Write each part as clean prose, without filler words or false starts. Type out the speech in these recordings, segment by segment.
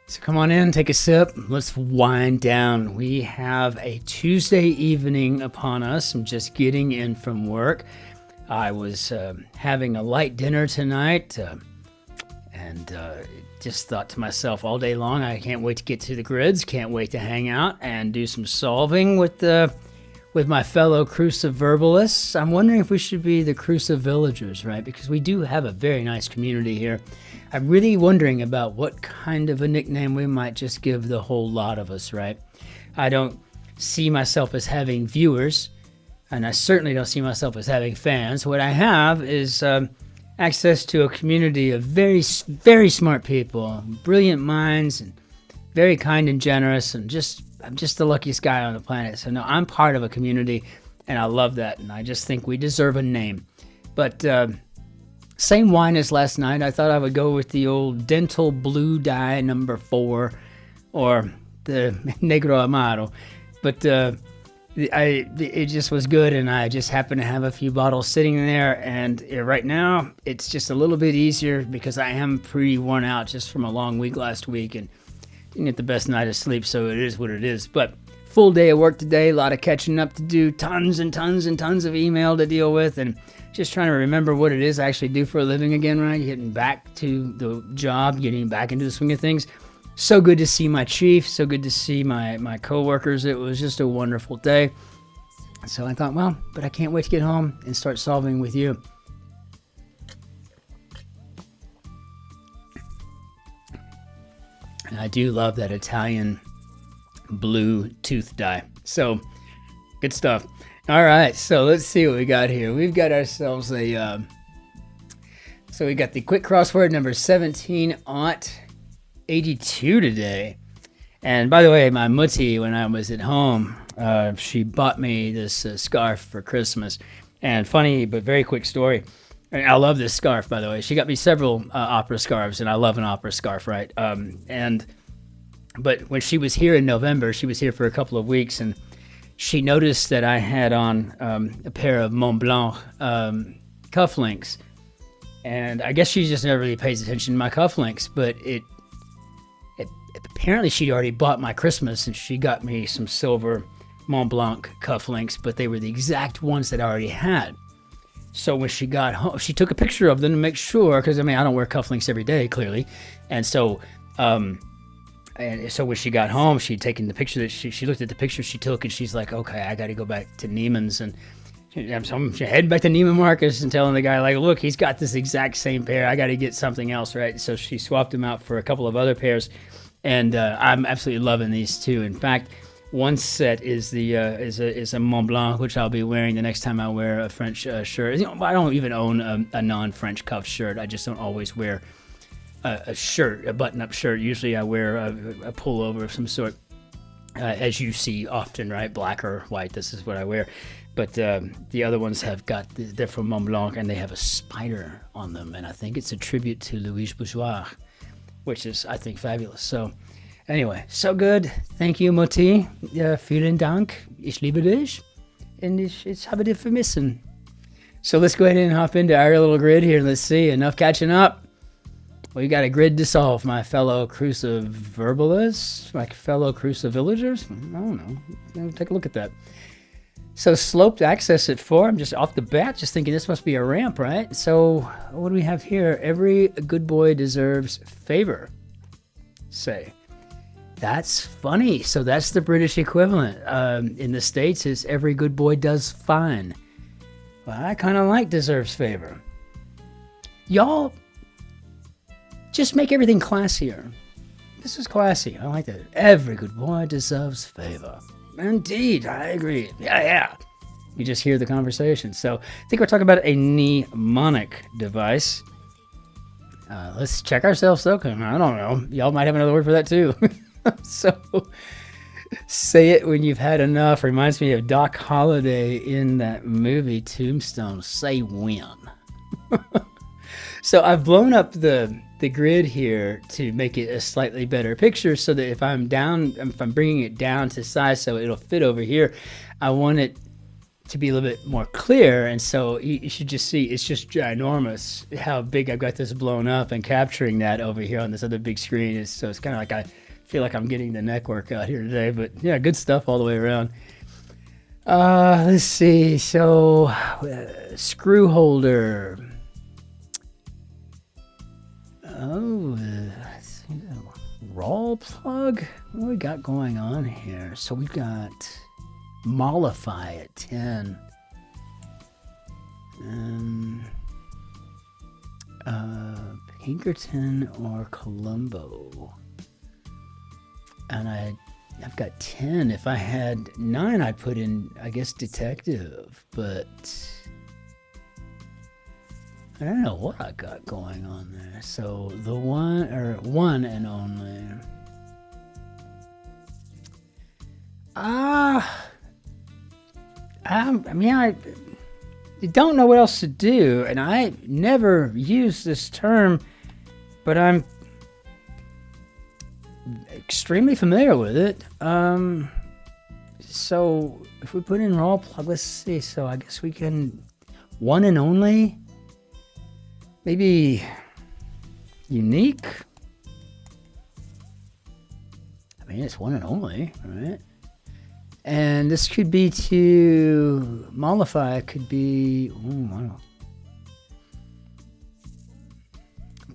So come on in, take a sip. Let's wind down. We have a Tuesday evening upon us. I'm just getting in from work. I was having a light dinner tonight and just thought to myself all day long, I can't wait to get to the grids. Can't wait to hang out and do some solving with my fellow cruciverbalists. I'm wondering if we should be the crucivillagers, right? Because we do have a very nice community here. I'm really wondering about what kind of a nickname we might just give the whole lot of us, right? I don't see myself as having viewers, and I certainly don't see myself as having fans. What I have is access to a community of very, very smart people, brilliant minds, and very kind and generous, and I'm just the luckiest guy on the planet. So no, I'm part of a community, and I love that, and I just think we deserve a name. But same wine as last night. I thought I would go with the old Dental Blue Dye number 4, or the Negro Amaro. But it just was good, and I just happened to have a few bottles sitting there. And right now, it's just a little bit easier because I am pretty worn out just from a long week last week and didn't get the best night of sleep. So it is what it is. But full day of work today, a lot of catching up to do, tons and tons and tons of email to deal with, and just trying to remember what it is I actually do for a living again, right? Getting back to the job, getting back into the swing of things. So good to see my chief, so good to see my coworkers. It was just a wonderful day. So I thought, well, but I can't wait to get home and start solving with you. And I do love that Italian blue tooth dye. So good stuff. All right, so let's see what we got here. We've got ourselves so we got the quick crossword number 17-82 today. And by the way, my mutti, when I was at home, she bought me this scarf for Christmas. And funny but very quick story. I love this scarf, by the way. She got me several opera scarves, and I love an opera scarf, right? But when she was here in November, she was here for a couple of weeks, and she noticed that I had on a pair of Mont Blanc cufflinks. And I guess she just never really pays attention to my cufflinks, but apparently she'd already bought my Christmas, and she got me some silver Mont Blanc cufflinks, but they were the exact ones that I already had. So when she got home, she took a picture of them to make sure, because I don't wear cufflinks every day, clearly. And so when she got home, she'd taken the picture that she looked at the picture she took, and she's like, okay, I got to go back to Neiman's. And she headed back to Neiman Marcus and telling the guy, like, look, he's got this exact same pair. I got to get something else, right? So she swapped them out for a couple of other pairs. And I'm absolutely loving these too. In fact, one set is a Mont Blanc, which I'll be wearing the next time I wear a French shirt. I don't even own a non-French cuff shirt. I just don't always wear a shirt, a button-up shirt. Usually I wear a pullover of some sort, as you see often, right? Black or white, this is what I wear. But the other ones they're from Mont Blanc, and they have a spider on them. And I think it's a tribute to Louis Bourgeois, which is, I think, fabulous. So anyway, so good. Thank you, Mutti. Vielen Dank. Ich liebe dich. And ich habe dich vermissen. So let's go ahead and hop into our little grid here. Let's see. Enough catching up. We got a grid to solve, my fellow cruciverbalists, my fellow crucivillagers. I don't know. Take a look at that. So sloped access at 4. I'm just off the bat, just thinking this must be a ramp, right? So what do we have here? Every good boy deserves favor. Say. That's funny. So that's the British equivalent. In the States, is every good boy does fine. Well, I kind of like deserves favor. Y'all, just make everything classier. This is classy. I like that. Every good boy deserves favor. Indeed, I agree. Yeah. You just hear the conversation. So I think we're talking about a mnemonic device. Let's check ourselves though, 'cause I don't know. Y'all might have another word for that too. So say it when you've had enough. Reminds me of Doc Holliday in that movie Tombstone. Say when. So I've blown up the grid here to make it a slightly better picture, so that if I'm bringing it down to size so it'll fit over here, I want it to be a little bit more clear. And so you should just see, it's just ginormous how big I've got this blown up, and capturing that over here on this other big screen is, so it's kind of like I feel like I'm getting the neck workout here today. But yeah, good stuff all the way around. Let's see. So screw holder. Oh, roll plug. What do we got going on here? So we've got mollify at 10. Pinkerton or Columbo. And I've got 10. If I had 9, I'd put in, I guess, detective, but I don't know what I got going on there. So the one and only. I don't know what else to do, and I never use this term, but I'm extremely familiar with it. So if we put in roll plug, let's see. So I guess we can one and only, maybe unique. I mean, it's one and only, right? And this could be to mollify. It could be, I don't know.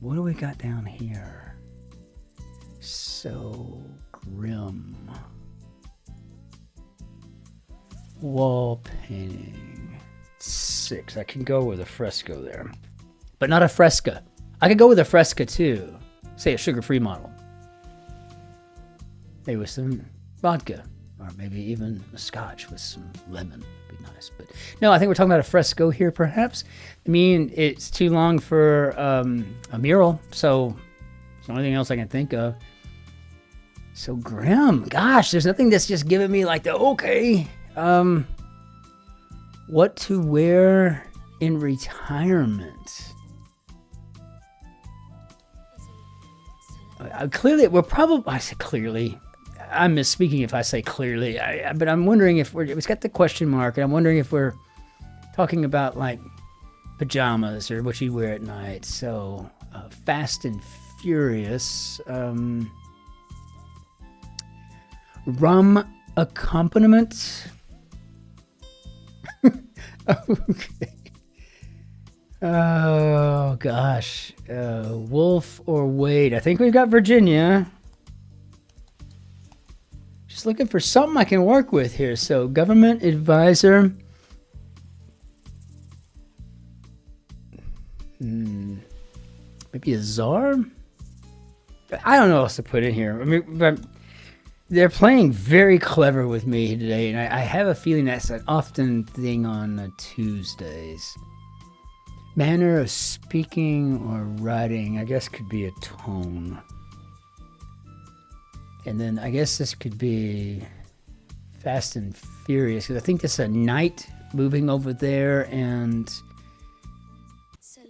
What do we got down here? So grim. Wall painting. 6. I can go with a fresco there, but not a fresca. I could go with a fresca too. Say a sugar-free model. Maybe with some vodka. Or maybe even a scotch with some lemon would be nice. But no, I think we're talking about a fresco here, perhaps. I mean, it's too long for a mural, so it's the only thing else I can think of. So grim. Gosh, there's nothing that's just giving me like the, okay. What to wear in retirement. Clearly, we're probably, I said clearly. I'm misspeaking if I say clearly, but I'm wondering if it's got the question mark, and I'm wondering if we're talking about like pajamas or what you wear at night. So Fast and Furious, rum accompaniment. Okay. Oh gosh, Wolf or Wade. I think we've got Virginia. Just looking for something I can work with here. So government advisor. Maybe a czar? I don't know what else to put in here. I mean, but they're playing very clever with me today, and I have a feeling that's an often thing on Tuesdays. Manner of speaking or writing, I guess, could be a tone. And then I guess this could be Fast and Furious, because I think there's a knight moving over there, and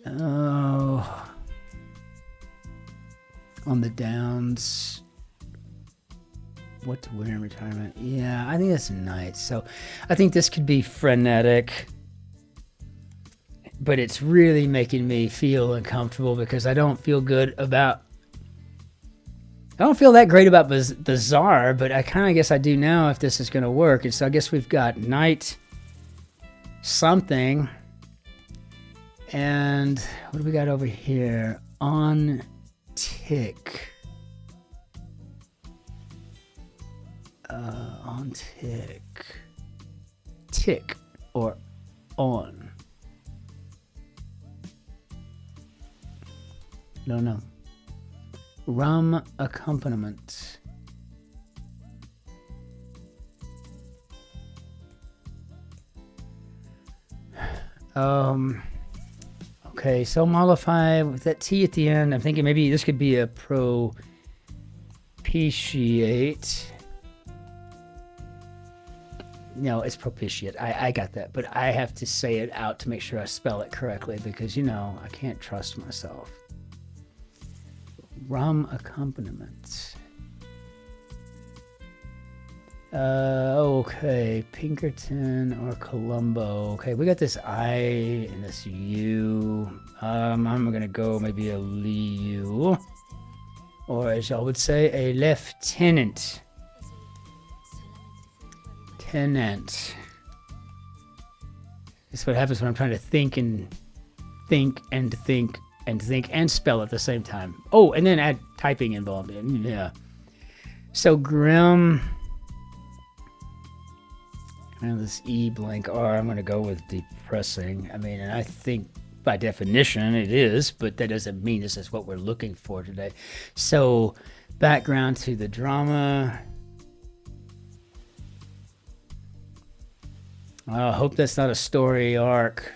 on the downs. What to wear in retirement? Yeah, I think that's a knight. So I think this could be frenetic, but it's really making me feel uncomfortable because I don't feel good about. I don't feel that great about Bizarre, but I kind of guess I do now if this is going to work. And so I guess we've got Night something. And what do we got over here? On tick. On tick. Tick or on. No. Rum accompaniment. Okay, so mollify with that T at the end. I'm thinking maybe this could be a propitiate. No, it's propitiate. I got that, but I have to say it out to make sure I spell it correctly because, you know, I can't trust myself. Rum accompaniment. Okay, Pinkerton or Colombo. Okay, we got this I and this U. I'm gonna go maybe a Liu, or as y'all would say, a lieutenant. Tenant. That's what happens when I'm trying to think and spell at the same time. Oh, and then add typing involved in. Yeah. So grim. And this E blank R, I'm going to go with depressing. I mean, and I think by definition it is, but that doesn't mean this is what we're looking for today. So background to the drama. I hope that's not a story arc,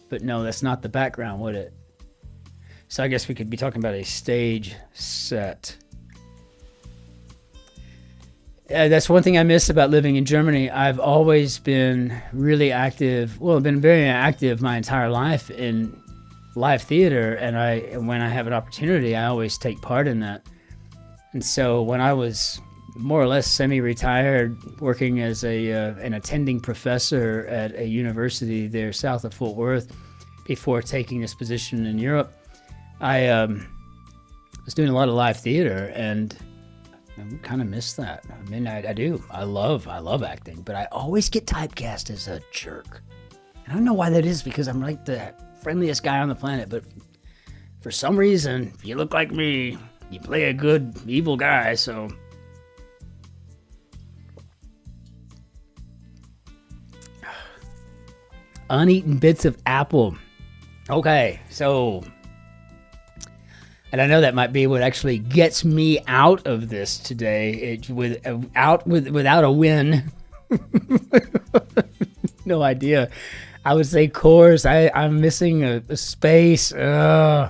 but no, that's not the background, would it? So I guess we could be talking about a stage set. That's one thing I miss about living in Germany. I've always been really active. Well, I've been very active my entire life in live theater, and when I have an opportunity, I always take part in that. And so when I was more or less semi-retired, working as an attending professor at a university there south of Fort Worth, before taking this position in Europe, I was doing a lot of live theater, and I kind of miss that. I mean, I do. I love acting, but I always get typecast as a jerk. I don't know why that is, because I'm like the friendliest guy on the planet, but for some reason, if you look like me, you play a good evil guy, so. Uneaten bits of apple. Okay, so. And I know that might be what actually gets me out of this today. Without a win. No idea. I would say course. I'm missing a space. On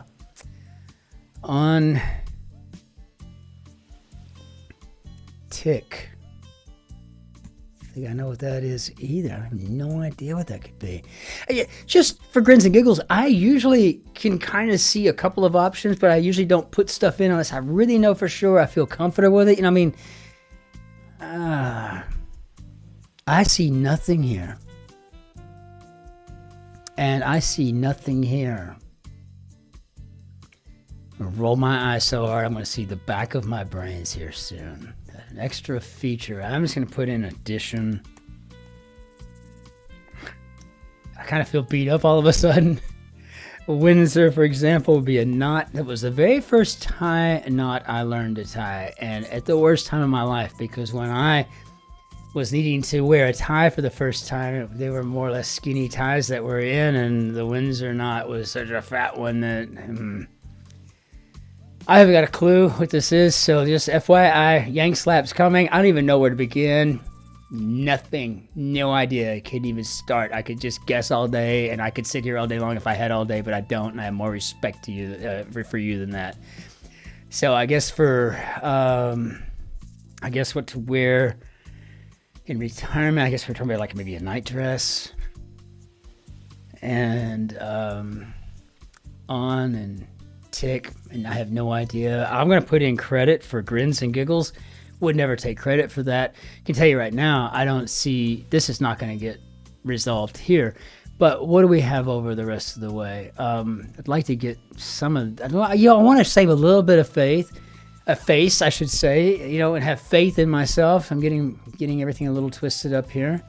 tick. I think I know what that is either. I have no idea what that could be. Just for grins and giggles, I usually can kind of see a couple of options, but I usually don't put stuff in unless I really know for sure I feel comfortable with it. You know, I mean, I see nothing here. And I see nothing here. I'm gonna roll my eyes so hard I'm going to see the back of my brains here soon. An extra feature. I'm just going to put in addition. I kind of feel beat up all of a sudden. Windsor, for example, would be a knot. That was the very first tie knot I learned to tie, and at the worst time of my life, because when I was needing to wear a tie for the first time, they were more or less skinny ties that were in, and the Windsor knot was such a fat one that I haven't got a clue what this is, so just FYI, YANKSLAP's coming. I don't even know where to begin. Nothing. No idea. I couldn't even start. I could just guess all day, and I could sit here all day long if I had all day, but I don't, and I have more respect to you for you than that. So I guess what to wear in retirement, I guess we're talking about like maybe a night dress, and on and tick, and I have no idea. I'm going to put in credit for grins and giggles. Would never take credit for that. I can tell you right now, I don't see, this is not going to get resolved here. But what do we have over the rest of the way? I'd like to get some of, I want to save a little bit of face, I should say, and have faith in myself. I'm getting everything a little twisted up here.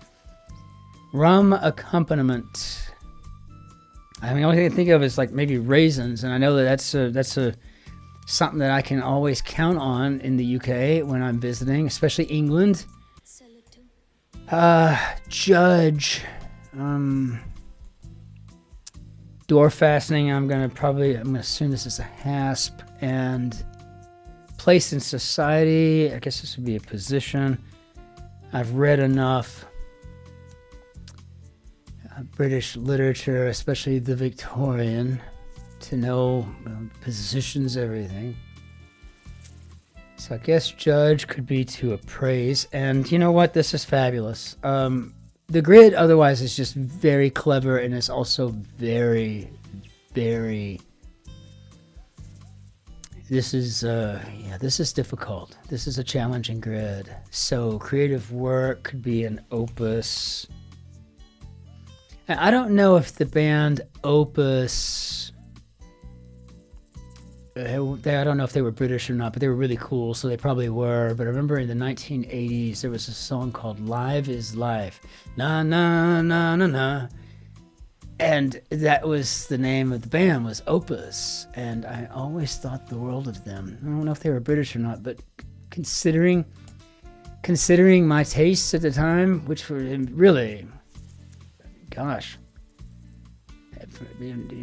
Rum accompaniment. I mean, the only thing I can think of is like maybe raisins, and I know that that's something that I can always count on in the UK when I'm visiting, especially England. Judge, door fastening. I'm gonna assume this is a hasp, and place in society. I guess this would be a position. I've read enough British literature, especially the Victorian, to know positions, everything. So I guess judge could be to appraise. And you know what? This is fabulous. The grid otherwise is just very clever, and it's also very, very This is this is difficult. This is a challenging grid. So creative work could be an opus. I don't know if the band Opus, I don't know if they were British or not, but they were really cool, so they probably were. But I remember in the 1980s, there was a song called Live is Life. Na, na, na, na, na. And that was the name of the band, was Opus. And I always thought the world of them. I don't know if they were British or not, but considering my tastes at the time, which were really, gosh,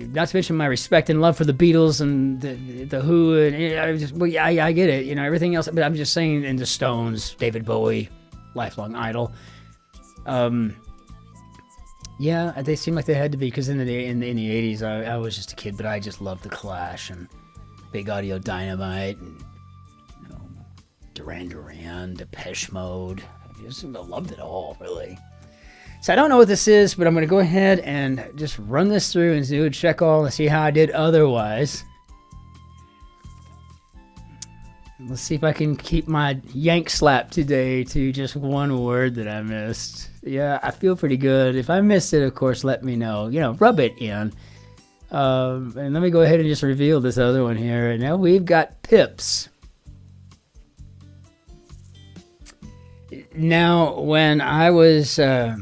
not to mention my respect and love for the Beatles and the Who, and I get it, everything else. But I'm just saying, in the Stones, David Bowie, lifelong idol. Yeah, they seem like they had to be, because in the 80s, I was just a kid, but I just loved the Clash and Big Audio Dynamite and Duran Duran, Depeche Mode. I loved it all, really. So I don't know what this is, but I'm going to go ahead and just run this through and do a check all and see how I did otherwise. Let's see if I can keep my YANKSLAP today to just one word that I missed. Yeah, I feel pretty good. If I missed it, of course, let me know. Rub it in. And let me go ahead and just reveal this other one here. Now we've got PIPS. Now, when I was a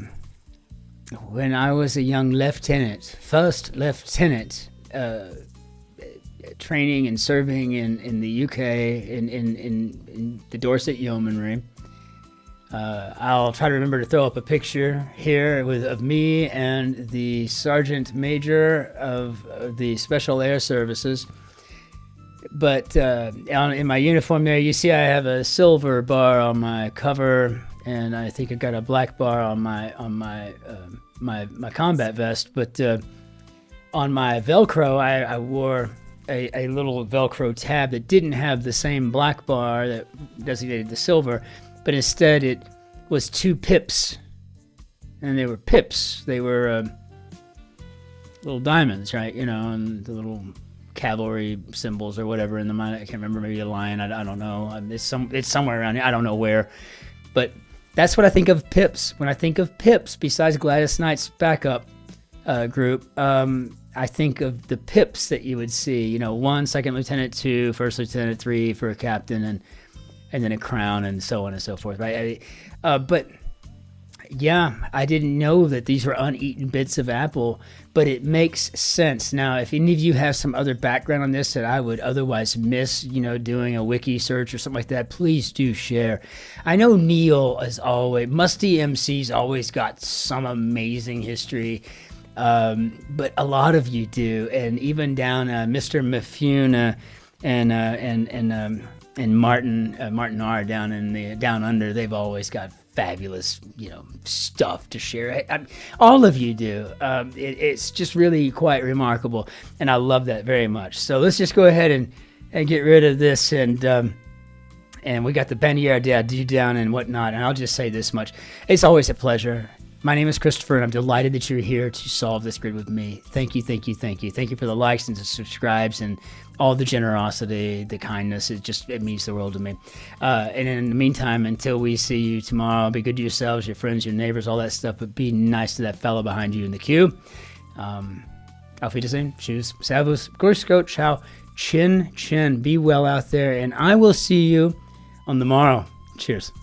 young lieutenant, first lieutenant, training and serving in the UK in the Dorset Yeomanry. I'll try to remember to throw up a picture here of me and the Sergeant Major of the Special Air Services. But in my uniform there, you see I have a silver bar on my cover, and I think I got a black bar on my combat vest. But on my Velcro, I wore a little Velcro tab that didn't have the same black bar that designated the silver, but instead it was 2 pips, and they were pips. They were little diamonds, right? And the little cavalry symbols or whatever in the mine. I can't remember, maybe a lion. I don't know. It's somewhere around here. I don't know where, but that's what I think of PIPS. When I think of PIPS, besides Gladys Knight's backup group, I think of the PIPS that you would see. 1 second lieutenant, 2 first lieutenant, 3 for a captain, and then a crown, and so on and so forth, right? But yeah, I didn't know that these were uneaten bits of apple, but it makes sense. Now, if any of you have some other background on this that I would otherwise miss, doing a wiki search or something like that, please do share. I know Neil, as always, Musty MC's always got some amazing history, but a lot of you do, and even down Mr. Mifune and Martin R down under, they've always got fabulous, stuff to share. All of you do. It's just really quite remarkable, and I love that very much. So let's just go ahead and get rid of this, and we got the Bannière d'Adieu down and whatnot. And I'll just say this much: it's always a pleasure. My name is Christopher, and I'm delighted that you're here to solve this grid with me. Thank you, thank you, thank you. Thank you for the likes and the subscribes and all the generosity, the kindness. It means the world to me. And in the meantime, until we see you tomorrow, be good to yourselves, your friends, your neighbors, all that stuff, but be nice to that fellow behind you in the queue. Auf Wiedersehen, tschüss, servus, grüß Gott, ciao, Cin-Cin. Be well out there, and I will see you on the morrow. Cheers.